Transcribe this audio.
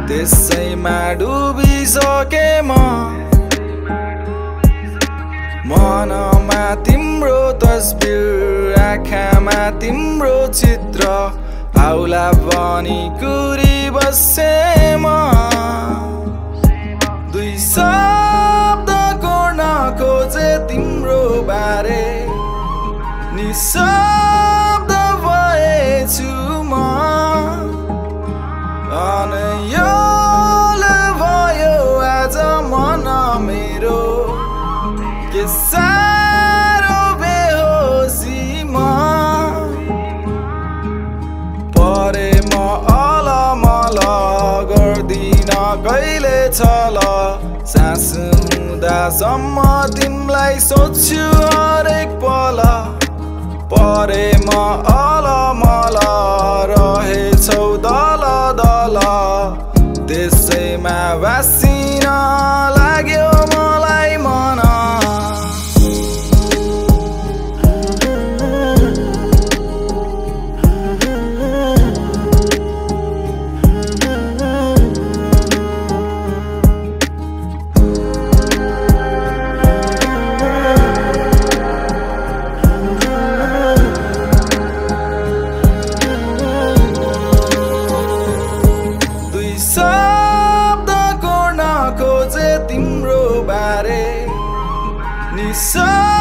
त्यसैमा डुबिसके मनमा तिम्रो तस्बिर आँखामा तिम्रो चित्र आउला पनि कुरी बसे दुई शब्द कोर्न खोजे तिम्रो बारे निशब्द भएछु म अनयोल भयो आज मन मेरो के सारो बेहोसीमा परे म अलमल गर्दिन कहिले छल सास हुँदासम्म तिमीलाई सोच्छु हरेक पल परे म अलमल रहेछौ दल दल त्यसैमा भासिन लाग्यो मलाई मन शब्द कोर्न खोजे तिम्रो बारे निशब्द